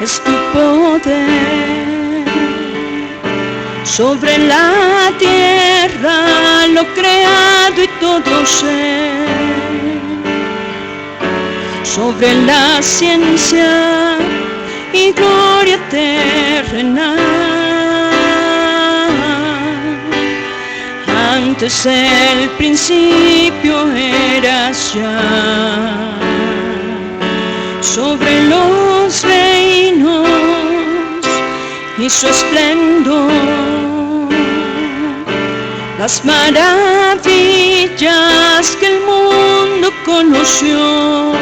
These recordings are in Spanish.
es tu poder sobre la tierra, lo creado y todo ser, sobre la ciencia y gloria terrenal. Antes el principio eras ya, sobre los reinos y su esplendor, las maravillas que el mundo conoció,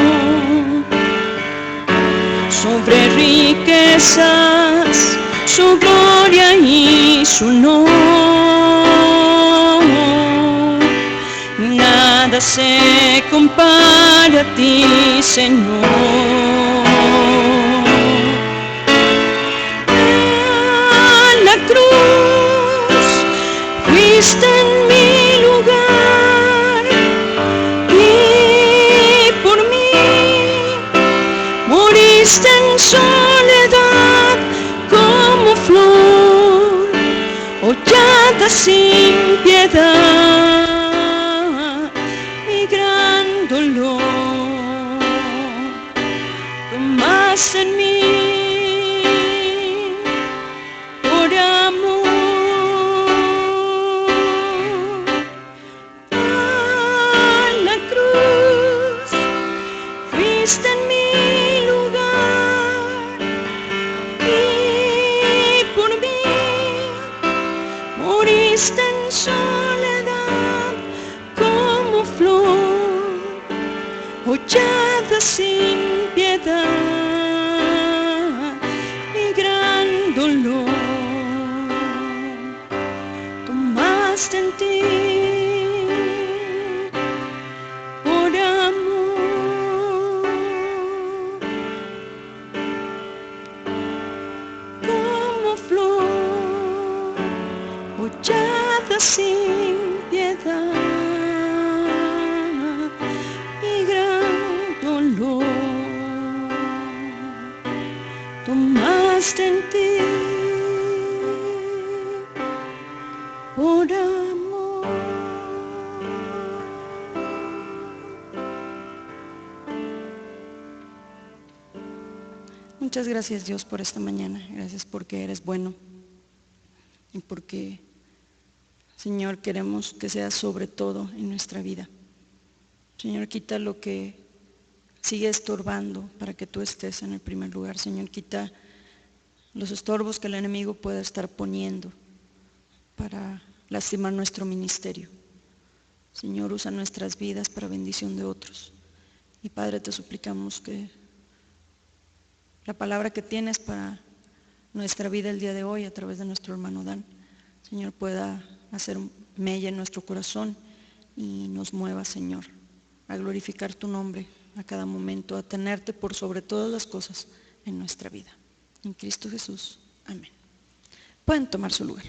sobre riquezas, su gloria y su honor. Nada se compara a ti, Señor. A la cruz fuiste en mi lugar y por mí moriste en soledad como flor hollada sin piedad. Mi gran dolor tomaste en mí por amor. A la cruz fuiste en mi lugar y por mí moriste en soledad como flor hollada sin piedad. Mi gran dolor tomaste en ti por amor, como flor hollada sin piedad. Mi gran dolor tomaste en ti por amor. Muchas gracias, Dios, por esta mañana. Gracias porque eres bueno y porque, Señor, queremos que seas sobre todo en nuestra vida. Señor, quita lo que sigue estorbando para que tú estés en el primer lugar. Señor, quita los estorbos que el enemigo pueda estar poniendo para lastimar nuestro ministerio. Señor, usa nuestras vidas para bendición de otros. Y Padre, te suplicamos que la palabra que tienes para nuestra vida el día de hoy a través de nuestro hermano Dan, Señor, pueda hacer mella en nuestro corazón y nos mueva, Señor, a glorificar tu nombre a cada momento, a tenerte por sobre todas las cosas en nuestra vida. En Cristo Jesús. Amén. Pueden tomar su lugar.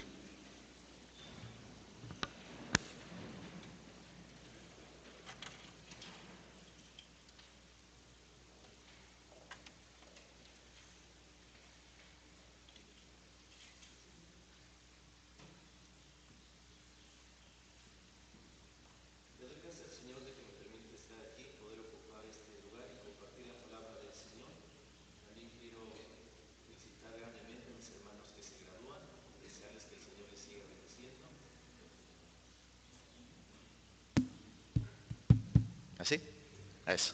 ¿Así? A eso.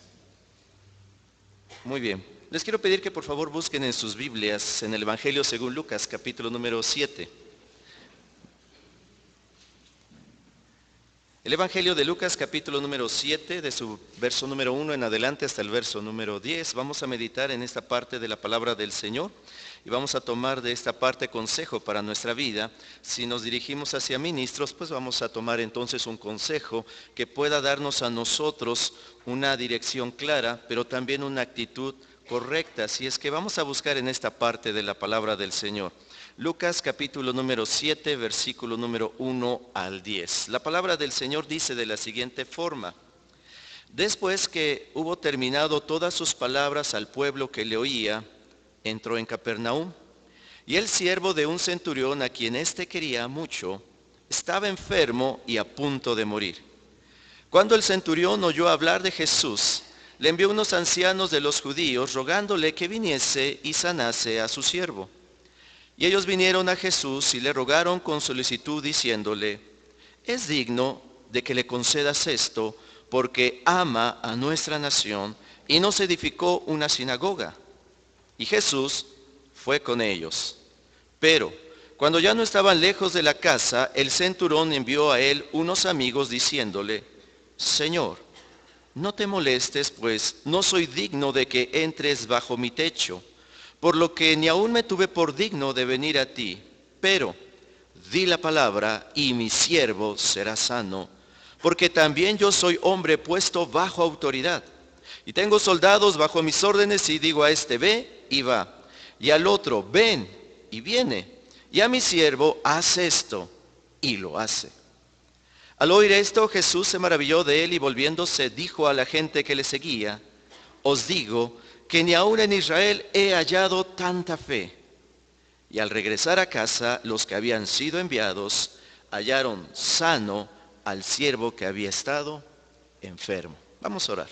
Muy bien. Les quiero pedir que por favor busquen en sus Biblias en el Evangelio según Lucas, capítulo número 7. El Evangelio de Lucas, capítulo número 7, de su verso número 1 en adelante hasta el verso número 10. Vamos a meditar en esta parte de la palabra del Señor y vamos a tomar de esta parte consejo para nuestra vida. Si nos dirigimos hacia ministros, pues vamos a tomar entonces un consejo que pueda darnos a nosotros una dirección clara, pero también una actitud correcta. Así es que vamos a buscar en esta parte de la palabra del Señor. Lucas capítulo número 7, versículo número 1 al 10. La palabra del Señor dice de la siguiente forma: después que hubo terminado todas sus palabras al pueblo que le oía, entró en Capernaum. Y el siervo de un centurión, a quien éste quería mucho, estaba enfermo y a punto de morir. Cuando el centurión oyó hablar de Jesús, le envió unos ancianos de los judíos rogándole que viniese y sanase a su siervo. Y ellos vinieron a Jesús y le rogaron con solicitud diciéndole: es digno de que le concedas esto, porque ama a nuestra nación y nos edificó una sinagoga. Y Jesús fue con ellos. Pero cuando ya no estaban lejos de la casa, el centurión envió a él unos amigos diciéndole: Señor, no te molestes, pues no soy digno de que entres bajo mi techo, por lo que ni aún me tuve por digno de venir a ti. Pero di la palabra y mi siervo será sano, porque también yo soy hombre puesto bajo autoridad. Y tengo soldados bajo mis órdenes, y digo a este: ve, y va, y al otro: ven, y viene, y a mi siervo: haz esto, y lo hace. Al oír esto, Jesús se maravilló de él, y volviéndose dijo a la gente que le seguía: os digo que ni aun en Israel he hallado tanta fe. Y al regresar a casa, los que habían sido enviados hallaron sano al siervo que había estado enfermo. Vamos a orar.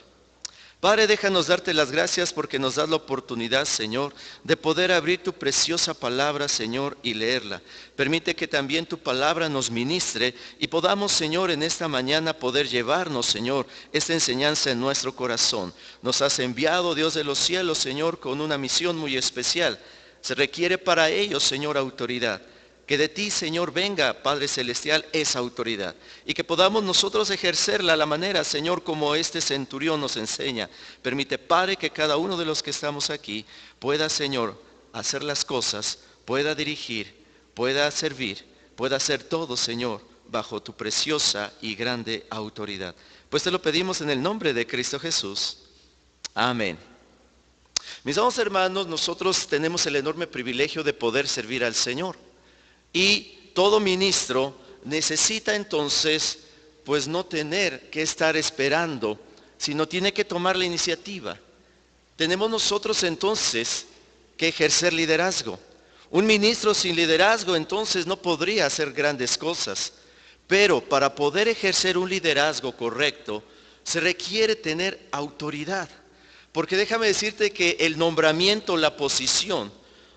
Padre, déjanos darte las gracias porque nos das la oportunidad, Señor, de poder abrir tu preciosa palabra, Señor, y leerla. Permite que también tu palabra nos ministre y podamos, Señor, en esta mañana poder llevarnos, Señor, esta enseñanza en nuestro corazón. Nos has enviado, Dios de los cielos, Señor, con una misión muy especial. Se requiere para ello, Señor, autoridad. Que de ti, Señor, venga, Padre Celestial, esa autoridad. Y que podamos nosotros ejercerla a la manera, Señor, como este centurión nos enseña. Permite, Padre, que cada uno de los que estamos aquí pueda, Señor, hacer las cosas, pueda dirigir, pueda servir, pueda hacer todo, Señor, bajo tu preciosa y grande autoridad. Pues te lo pedimos en el nombre de Cristo Jesús. Amén. Mis amados hermanos, nosotros tenemos el enorme privilegio de poder servir al Señor. Y todo ministro necesita entonces, pues no tener que estar esperando, sino tiene que tomar la iniciativa. Tenemos nosotros entonces que ejercer liderazgo. Un ministro sin liderazgo entonces no podría hacer grandes cosas. Pero para poder ejercer un liderazgo correcto, se requiere tener autoridad. Porque déjame decirte que el nombramiento, la posición,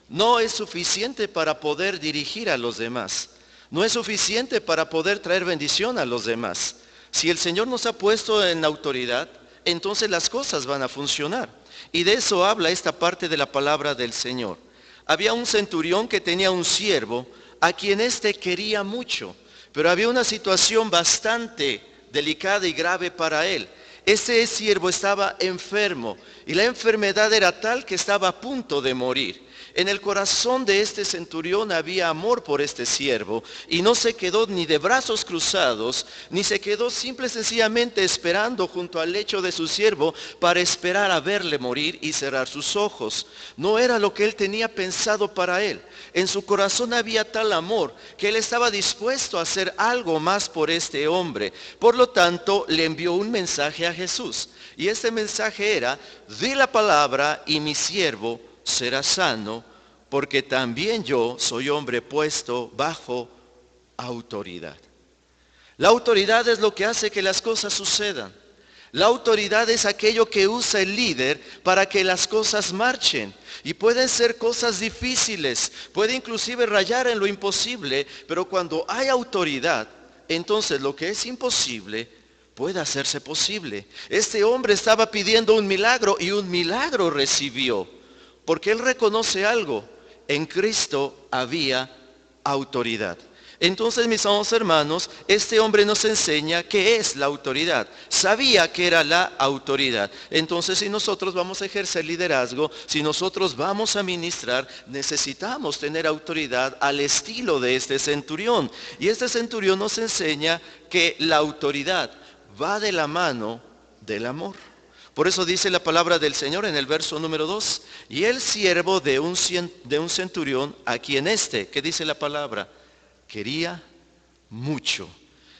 no es suficiente para poder dirigir a los demás. No es suficiente para poder traer bendición a los demás. Si el Señor nos ha puesto en autoridad, entonces las cosas van a funcionar. Y de eso habla esta parte de la palabra del Señor. Había un centurión que tenía un siervo a quien éste quería mucho, pero había una situación bastante delicada y grave para él. Ese siervo estaba enfermo y la enfermedad era tal que estaba a punto de morir. En el corazón de este centurión había amor por este siervo y no se quedó ni de brazos cruzados, ni se quedó simple y sencillamente esperando junto al lecho de su siervo para esperar a verle morir y cerrar sus ojos. No era lo que él tenía pensado para él. En su corazón había tal amor que él estaba dispuesto a hacer algo más por este hombre. Por lo tanto, le envió un mensaje a Jesús. Y este mensaje era: di la palabra y mi siervo será sano, porque también yo soy hombre puesto bajo autoridad. La autoridad es lo que hace que las cosas sucedan. La autoridad es aquello que usa el líder para que las cosas marchen. Y pueden ser cosas difíciles, puede inclusive rayar en lo imposible, pero cuando hay autoridad, entonces lo que es imposible puede hacerse posible. Este hombre estaba pidiendo un milagro y un milagro recibió. Porque él reconoce algo: en Cristo había autoridad. Entonces, mis amados hermanos, este hombre nos enseña qué es la autoridad. Sabía que era la autoridad. Entonces, si nosotros vamos a ejercer liderazgo, si nosotros vamos a ministrar, necesitamos tener autoridad al estilo de este centurión. Y este centurión nos enseña que la autoridad va de la mano del amor. Por eso dice la palabra del Señor en el verso número 2, y el siervo de un centurión, a quien ¿qué dice la palabra? Quería mucho.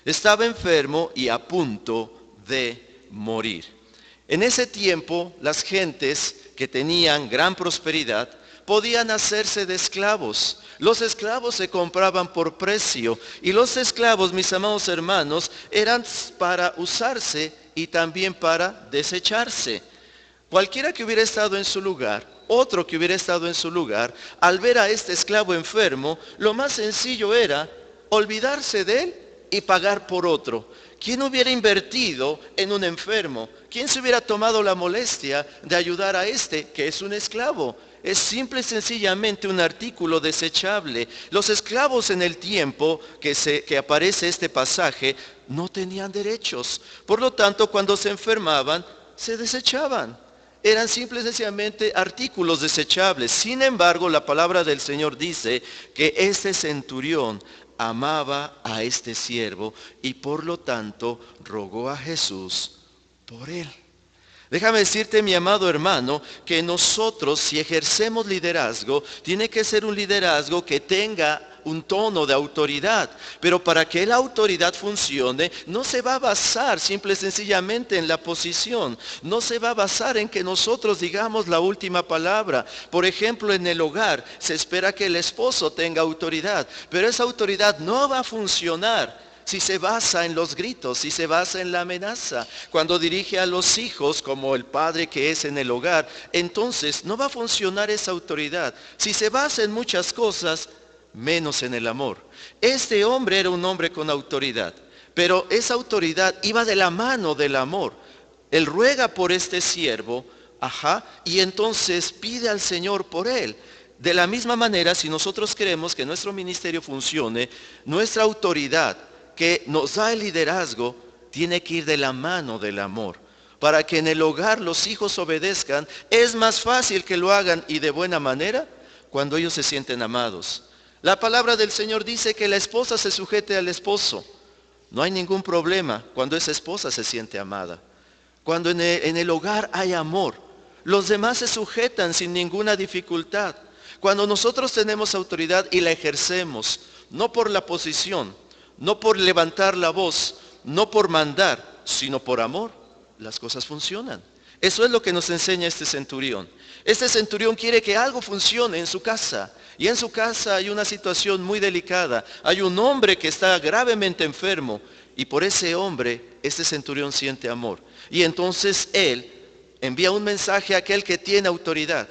Estaba enfermo y a punto de morir. En ese tiempo, las gentes que tenían gran prosperidad podían hacerse de esclavos. Los esclavos se compraban por precio y los esclavos, mis amados hermanos, eran para usarse y también para desecharse. Cualquiera que hubiera estado en su lugar, otro que hubiera estado en su lugar, al ver a este esclavo enfermo, lo más sencillo era olvidarse de él y pagar por otro. ¿Quién hubiera invertido en un enfermo? ¿Quién se hubiera tomado la molestia de ayudar a este que es un esclavo? Es simple y sencillamente un artículo desechable. Los esclavos en el tiempo que aparece este pasaje no tenían derechos. Por lo tanto, cuando se enfermaban, se desechaban. Eran simple y sencillamente artículos desechables. Sin embargo, la palabra del Señor dice que este centurión amaba a este siervo y por lo tanto rogó a Jesús por él. Déjame decirte, mi amado hermano, que nosotros, si ejercemos liderazgo, tiene que ser un liderazgo que tenga un tono de autoridad. Pero para que la autoridad funcione, no se va a basar simple y sencillamente en la posición. No se va a basar en que nosotros digamos la última palabra. Por ejemplo, en el hogar se espera que el esposo tenga autoridad, pero esa autoridad no va a funcionar si se basa en los gritos, si se basa en la amenaza. Cuando dirige a los hijos como el padre que es en el hogar, entonces no va a funcionar esa autoridad. Si se basa en muchas cosas, menos en el amor. Este hombre era un hombre con autoridad, pero esa autoridad iba de la mano del amor. Él ruega por este siervo, y entonces pide al Señor por él. De la misma manera, si nosotros queremos que nuestro ministerio funcione, nuestra autoridad que nos da el liderazgo tiene que ir de la mano del amor. Para que en el hogar los hijos obedezcan, es más fácil que lo hagan y de buena manera cuando ellos se sienten amados. La palabra del Señor dice que la esposa se sujete al esposo. No hay ningún problema cuando esa esposa se siente amada. Cuando en el hogar hay amor, los demás se sujetan sin ninguna dificultad. Cuando nosotros tenemos autoridad y la ejercemos, no por la posición, no por levantar la voz, no por mandar, sino por amor, las cosas funcionan. Eso es lo que nos enseña este centurión. Este centurión quiere que algo funcione en su casa. Y en su casa hay una situación muy delicada. Hay un hombre que está gravemente enfermo. Y por ese hombre, este centurión siente amor. Y entonces él envía un mensaje a aquel que tiene autoridad.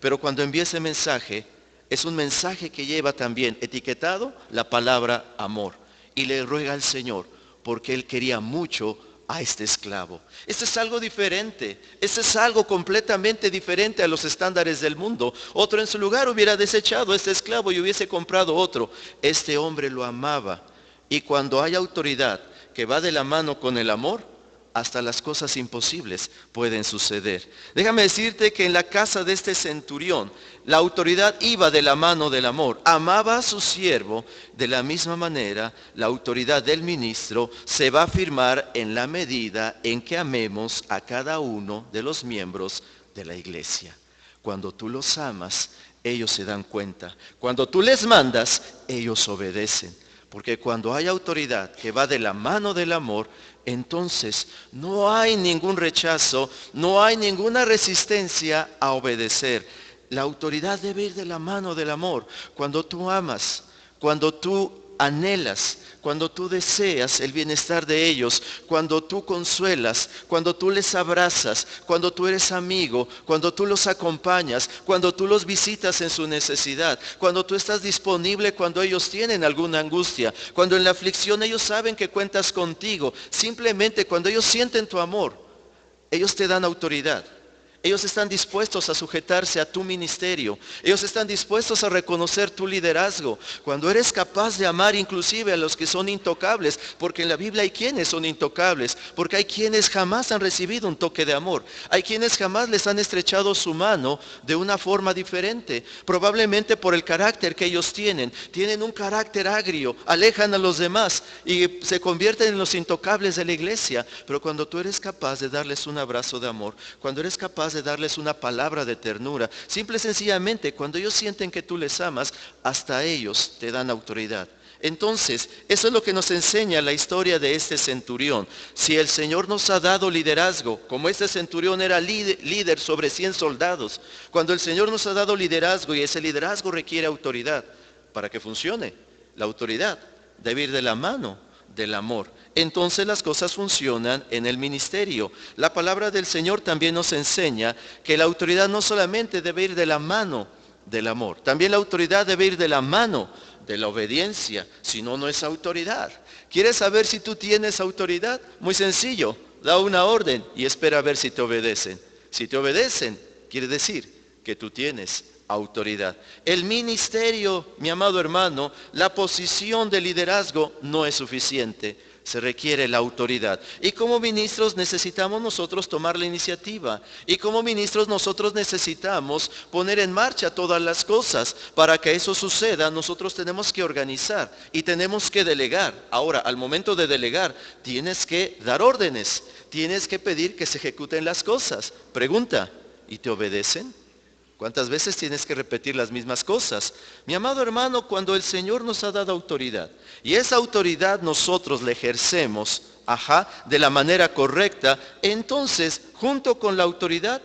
Pero cuando envía ese mensaje, es un mensaje que lleva también etiquetado la palabra amor. Y le ruega al Señor, porque él quería mucho a este esclavo. Esto es algo diferente. Esto es algo completamente diferente a los estándares del mundo. Otro en su lugar hubiera desechado a este esclavo y hubiese comprado otro. Este hombre lo amaba. Y cuando hay autoridad que va de la mano con el amor, hasta las cosas imposibles pueden suceder. Déjame decirte que en la casa de este centurión, la autoridad iba de la mano del amor. Amaba a su siervo. De la misma manera, la autoridad del ministro se va a firmar en la medida en que amemos a cada uno de los miembros de la iglesia. Cuando tú los amas, ellos se dan cuenta. Cuando tú les mandas, ellos obedecen. Porque cuando hay autoridad que va de la mano del amor, entonces no hay ningún rechazo, no hay ninguna resistencia a obedecer. La autoridad debe ir de la mano del amor. Cuando tú amas, cuando tú anhelas, cuando tú deseas el bienestar de ellos, cuando tú consuelas, cuando tú les abrazas, cuando tú eres amigo, cuando tú los acompañas, cuando tú los visitas en su necesidad, cuando tú estás disponible cuando ellos tienen alguna angustia, cuando en la aflicción ellos saben que cuentas contigo, simplemente cuando ellos sienten tu amor, ellos te dan autoridad. Ellos están dispuestos a sujetarse a tu ministerio. Ellos están dispuestos a reconocer tu liderazgo. Cuando eres capaz de amar inclusive a los que son intocables, porque en la Biblia hay quienes son intocables, porque hay quienes jamás han recibido un toque de amor. Hay quienes jamás les han estrechado su mano de una forma diferente. Probablemente por el carácter que ellos tienen. Tienen un carácter agrio, alejan a los demás y se convierten en los intocables de la iglesia. Pero cuando tú eres capaz de darles un abrazo de amor, cuando eres capaz de darles una palabra de ternura, simple y sencillamente cuando ellos sienten que tú les amas, hasta ellos te dan autoridad. Entonces, eso es lo que nos enseña la historia de este centurión. Si el Señor nos ha dado liderazgo, como este centurión era líder sobre 100 soldados, cuando el Señor nos ha dado liderazgo y ese liderazgo requiere autoridad, para que funcione, la autoridad debe ir de la mano del amor. Entonces las cosas funcionan en el ministerio. La palabra del Señor también nos enseña que la autoridad no solamente debe ir de la mano del amor, también la autoridad debe ir de la mano de la obediencia, si no, no es autoridad. ¿Quieres saber si tú tienes autoridad? Muy sencillo, da una orden y espera a ver si te obedecen. Si te obedecen, quiere decir que tú tienes autoridad. El ministerio, mi amado hermano, la posición de liderazgo no es suficiente. Se requiere la autoridad. Y como ministros necesitamos nosotros tomar la iniciativa. Y como ministros nosotros necesitamos poner en marcha todas las cosas. Para que eso suceda, nosotros tenemos que organizar y tenemos que delegar. Ahora, al momento de delegar, tienes que dar órdenes. Tienes que pedir que se ejecuten las cosas. Pregunta, ¿y te obedecen? ¿Cuántas veces tienes que repetir las mismas cosas? Mi amado hermano, cuando el Señor nos ha dado autoridad, y esa autoridad nosotros la ejercemos, de la manera correcta, entonces, junto con la autoridad,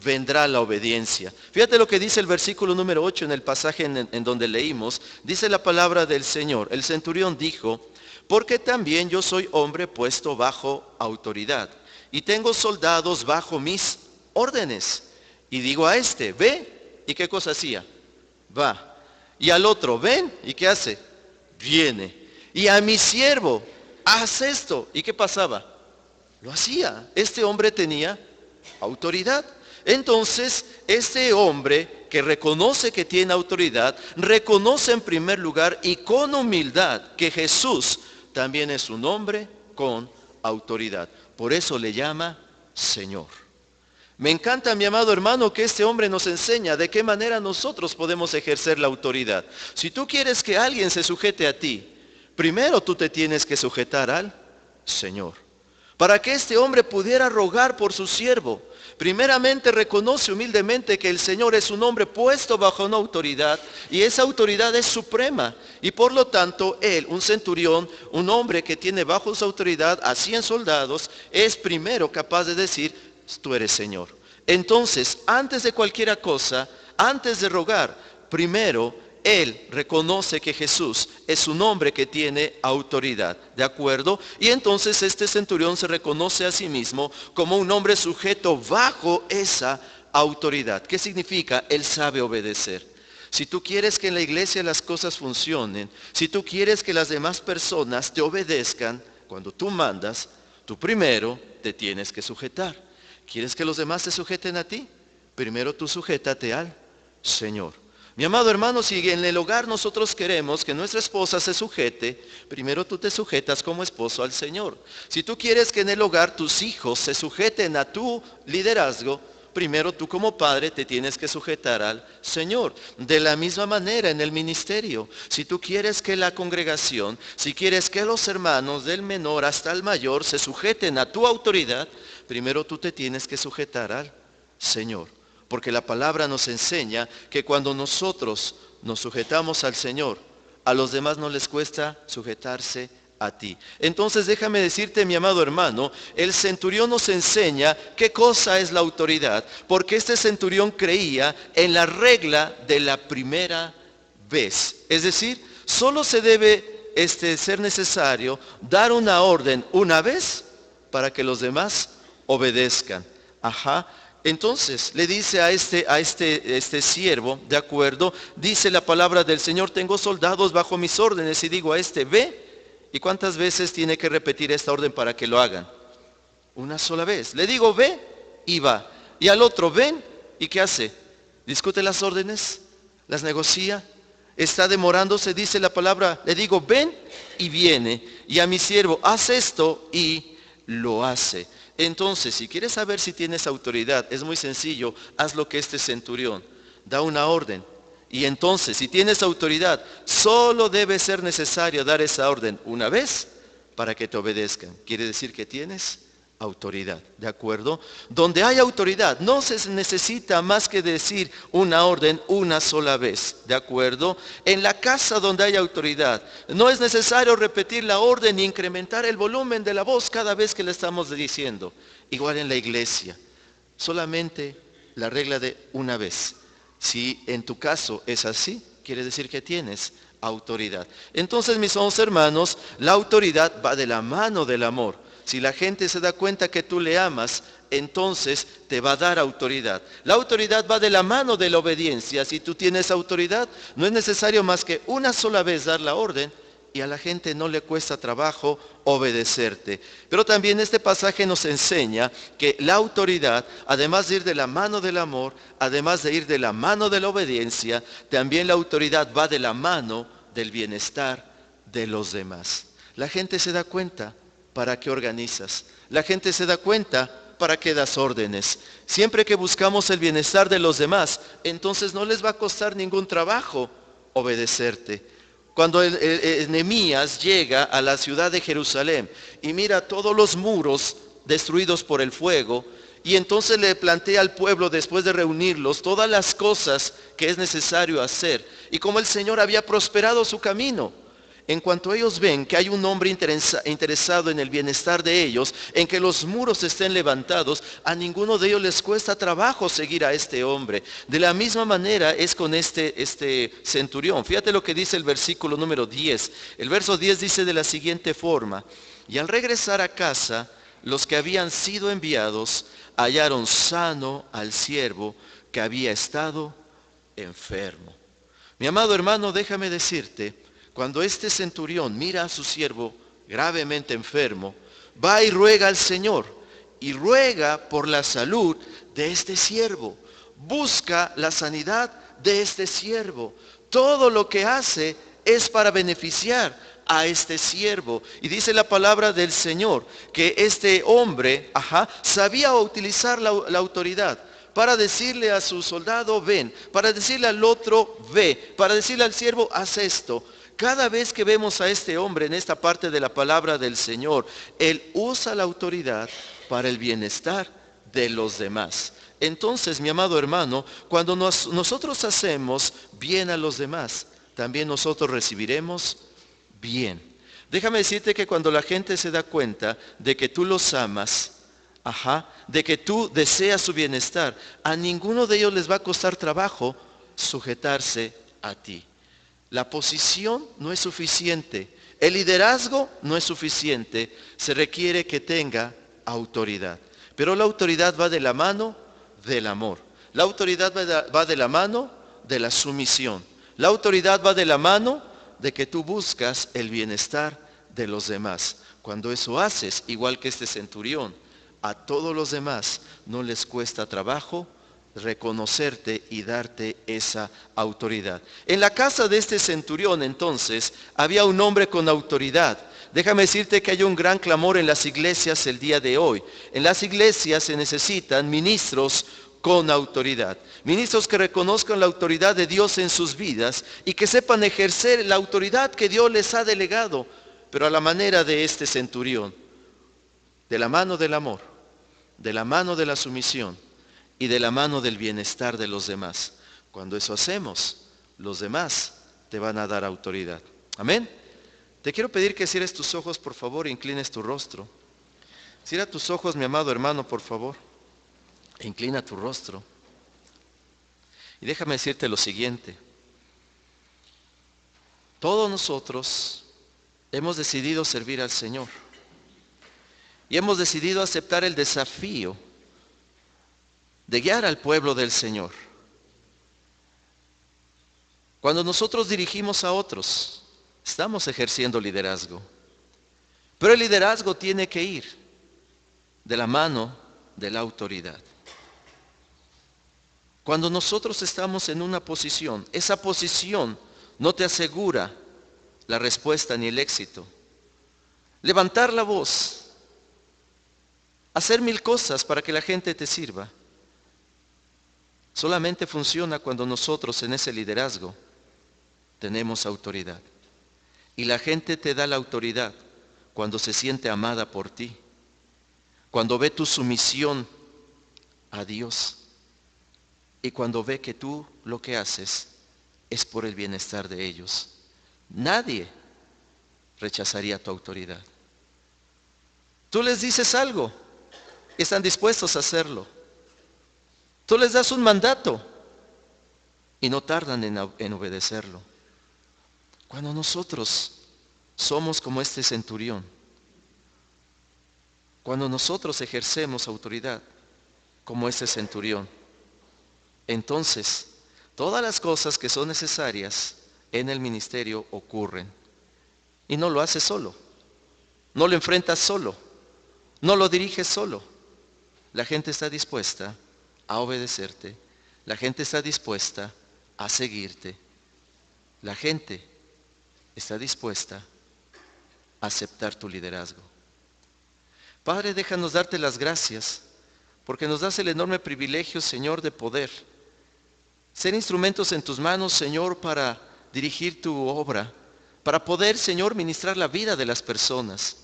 vendrá la obediencia. Fíjate lo que dice el versículo número 8 en el pasaje en donde leímos. Dice la palabra del Señor. El centurión dijo, porque también yo soy hombre puesto bajo autoridad, y tengo soldados bajo mis órdenes. Y digo a este, ve, ¿y qué cosa hacía? Va. Y al otro, ven, ¿y qué hace? Viene. Y a mi siervo, haz esto. ¿Y qué pasaba? Lo hacía. Este hombre tenía autoridad. Entonces, este hombre que reconoce que tiene autoridad, reconoce en primer lugar y con humildad que Jesús también es un hombre con autoridad. Por eso le llama Señor. Me encanta, mi amado hermano, que este hombre nos enseña de qué manera nosotros podemos ejercer la autoridad. Si tú quieres que alguien se sujete a ti, primero tú te tienes que sujetar al Señor. Para que este hombre pudiera rogar por su siervo, primeramente reconoce humildemente que el Señor es un hombre puesto bajo una autoridad y esa autoridad es suprema. Y por lo tanto, él, un centurión, un hombre que tiene bajo su autoridad a 100 soldados, es primero capaz de decir, tú eres Señor. Entonces, antes de cualquier cosa, antes de rogar, primero él reconoce que Jesús es un hombre que tiene autoridad, ¿de acuerdo? Y entonces este centurión se reconoce a sí mismo como un hombre sujeto bajo esa autoridad. ¿Qué significa? Él sabe obedecer. Si tú quieres que en la iglesia las cosas funcionen, si tú quieres que las demás personas te obedezcan, cuando tú mandas, tú primero te tienes que sujetar. ¿Quieres que los demás se sujeten a ti? Primero tú sujétate al Señor. Mi amado hermano, si en el hogar nosotros queremos que nuestra esposa se sujete, primero tú te sujetas como esposo al Señor. Si tú quieres que en el hogar tus hijos se sujeten a tu liderazgo, primero tú como padre te tienes que sujetar al Señor. De la misma manera en el ministerio, si tú quieres que la congregación, si quieres que los hermanos del menor hasta el mayor se sujeten a tu autoridad, primero tú te tienes que sujetar al Señor. Porque la palabra nos enseña que cuando nosotros nos sujetamos al Señor, a los demás no les cuesta sujetarse a ti. Entonces déjame decirte, mi amado hermano, el centurión nos enseña qué cosa es la autoridad, porque este centurión creía en la regla de la primera vez. Es decir, solo se debe ser necesario dar una orden una vez para que los demás obedezcan. Entonces le dice a este siervo, de acuerdo, dice la palabra del Señor, tengo soldados bajo mis órdenes y digo a este, ve. ¿Y cuántas veces tiene que repetir esta orden para que lo hagan? Una sola vez. Le digo, ve y va. Y al otro, ven, ¿y qué hace? Discute las órdenes, las negocia, está demorándose, dice la palabra, le digo, ven y viene. Y a mi siervo, haz esto y lo hace. Entonces, si quieres saber si tienes autoridad, es muy sencillo, haz lo que este centurión, da una orden. Y entonces, si tienes autoridad, solo debe ser necesario dar esa orden una vez para que te obedezcan. Quiere decir que tienes autoridad, ¿de acuerdo? Donde hay autoridad, no se necesita más que decir una orden una sola vez, ¿de acuerdo? En la casa donde hay autoridad, no es necesario repetir la orden ni incrementar el volumen de la voz cada vez que le estamos diciendo. Igual en la iglesia, solamente la regla de una vez. Si en tu caso es así, quiere decir que tienes autoridad. Entonces, mis amados hermanos, la autoridad va de la mano del amor. Si la gente se da cuenta que tú le amas, entonces te va a dar autoridad. La autoridad va de la mano de la obediencia. Si tú tienes autoridad, no es necesario más que una sola vez dar la orden y a la gente no le cuesta trabajo obedecerte. Pero también este pasaje nos enseña que la autoridad, además de ir de la mano del amor, además de ir de la mano de la obediencia, también la autoridad va de la mano del bienestar de los demás. La gente se da cuenta para qué organizas. La gente se da cuenta para qué das órdenes. Siempre que buscamos el bienestar de los demás, entonces no les va a costar ningún trabajo obedecerte. Cuando Nehemías llega a la ciudad de Jerusalén y mira todos los muros destruidos por el fuego, y entonces le plantea al pueblo, después de reunirlos, todas las cosas que es necesario hacer, y como el Señor había prosperado su camino. En cuanto ellos ven que hay un hombre interesado en el bienestar de ellos, en que los muros estén levantados, a ninguno de ellos les cuesta trabajo seguir a este hombre. De la misma manera es con este centurión. Fíjate lo que dice el versículo número 10. El verso 10 dice de la siguiente forma: y al regresar a casa, los que habían sido enviados hallaron sano al siervo que había estado enfermo. Mi amado hermano, déjame decirte, cuando este centurión mira a su siervo gravemente enfermo, va y ruega al Señor y ruega por la salud de este siervo. Busca la sanidad de este siervo. Todo lo que hace es para beneficiar a este siervo. Y dice la palabra del Señor que este hombre, sabía utilizar la autoridad para decirle a su soldado, ven, para decirle al otro, ve, para decirle al siervo, haz esto. Cada vez que vemos a este hombre en esta parte de la palabra del Señor, él usa la autoridad para el bienestar de los demás. Entonces, mi amado hermano, cuando nosotros hacemos bien a los demás, también nosotros recibiremos bien. Déjame decirte que cuando la gente se da cuenta de que tú los amas, de que tú deseas su bienestar, a ninguno de ellos les va a costar trabajo sujetarse a ti. La posición no es suficiente, el liderazgo no es suficiente, se requiere que tenga autoridad. Pero la autoridad va de la mano del amor. La autoridad va de la mano de la sumisión. La autoridad va de la mano de que tú buscas el bienestar de los demás. Cuando eso haces, igual que este centurión, a todos los demás no les cuesta trabajo reconocerte y darte esa autoridad. En la casa de este centurión entonces había un hombre con autoridad. Déjame decirte que hay un gran clamor en las iglesias el día de hoy. En las iglesias se necesitan ministros con autoridad. Ministros que reconozcan la autoridad de Dios en sus vidas y que sepan ejercer la autoridad que Dios les ha delegado, pero a la manera de este centurión, de la mano del amor, de la mano de la sumisión y de la mano del bienestar de los demás. Cuando eso hacemos, los demás te van a dar autoridad. Amén. Te quiero pedir que cierres tus ojos, por favor, e inclines tu rostro. Cierra tus ojos, mi amado hermano, por favor. E inclina tu rostro. Y déjame decirte lo siguiente. Todos nosotros hemos decidido servir al Señor. Y hemos decidido aceptar el desafío de guiar al pueblo del Señor. Cuando nosotros dirigimos a otros, estamos ejerciendo liderazgo. Pero el liderazgo tiene que ir de la mano de la autoridad. Cuando nosotros estamos en una posición, esa posición no te asegura la respuesta ni el éxito. Levantar la voz, hacer 1000 cosas para que la gente te sirva, solamente funciona cuando nosotros en ese liderazgo tenemos autoridad. Y la gente te da la autoridad cuando se siente amada por ti, cuando ve tu sumisión a Dios y cuando ve que tú lo que haces es por el bienestar de ellos. Nadie rechazaría tu autoridad. Tú les dices algo y están dispuestos a hacerlo. Tú les das un mandato y no tardan en obedecerlo. Cuando nosotros somos como este centurión, cuando nosotros ejercemos autoridad como este centurión, entonces todas las cosas que son necesarias en el ministerio ocurren. Y no lo haces solo, no lo enfrentas solo, no lo diriges solo. La gente está dispuesta a obedecerte, la gente está dispuesta a seguirte, la gente está dispuesta a aceptar tu liderazgo. Padre, déjanos darte las gracias, porque nos das el enorme privilegio, Señor, de poder ser instrumentos en tus manos, Señor, para dirigir tu obra, para poder, Señor, ministrar la vida de las personas.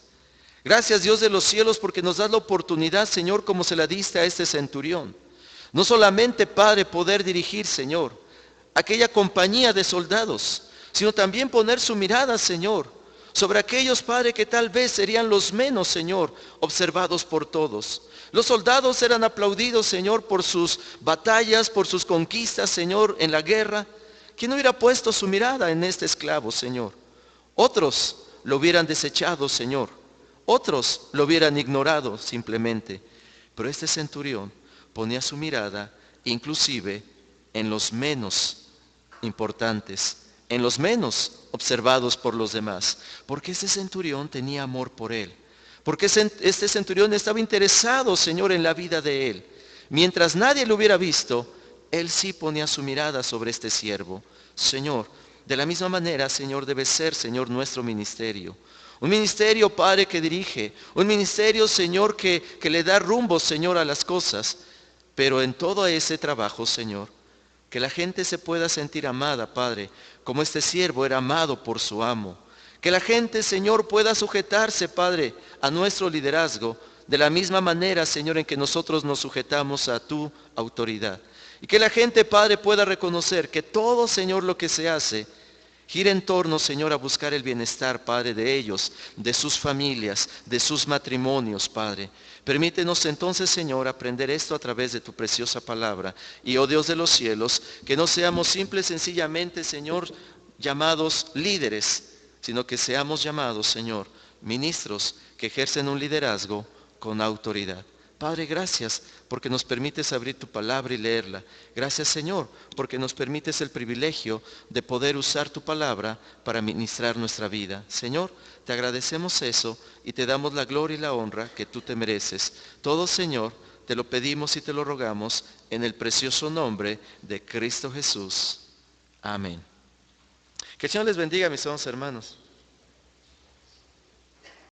Gracias, Dios de los cielos, porque nos das la oportunidad, Señor, como se la diste a este centurión. No solamente, Padre, poder dirigir, Señor, aquella compañía de soldados, sino también poner su mirada, Señor, sobre aquellos, Padre, que tal vez serían los menos, Señor, observados por todos. Los soldados eran aplaudidos, Señor, por sus batallas, por sus conquistas, Señor, en la guerra. ¿Quién hubiera puesto su mirada en este esclavo, Señor? Otros lo hubieran desechado, Señor. Otros lo hubieran ignorado simplemente. Pero este centurión ponía su mirada inclusive en los menos importantes, en los menos observados por los demás, porque este centurión tenía amor por él, porque este centurión estaba interesado, Señor, en la vida de él. Mientras nadie lo hubiera visto, él sí ponía su mirada sobre este siervo. Señor, de la misma manera, Señor, debe ser, Señor, nuestro ministerio. Un ministerio, Padre, que dirige, un ministerio, Señor, que le da rumbo, Señor, a las cosas, pero en todo ese trabajo, Señor, que la gente se pueda sentir amada, Padre, como este siervo era amado por su amo. Que la gente, Señor, pueda sujetarse, Padre, a nuestro liderazgo, de la misma manera, Señor, en que nosotros nos sujetamos a tu autoridad. Y que la gente, Padre, pueda reconocer que todo, Señor, lo que se hace, gira en torno, Señor, a buscar el bienestar, Padre, de ellos, de sus familias, de sus matrimonios, Padre. Permítenos entonces, Señor, aprender esto a través de tu preciosa palabra. Y, oh Dios de los cielos, que no seamos simples, sencillamente, Señor, llamados líderes, sino que seamos llamados, Señor, ministros que ejercen un liderazgo con autoridad. Padre, gracias porque nos permites abrir tu palabra y leerla. Gracias, Señor, porque nos permites el privilegio de poder usar tu palabra para ministrar nuestra vida. Señor, te agradecemos eso y te damos la gloria y la honra que tú te mereces. Todo, Señor, te lo pedimos y te lo rogamos en el precioso nombre de Cristo Jesús. Amén. Que el Señor les bendiga, mis amados hermanos.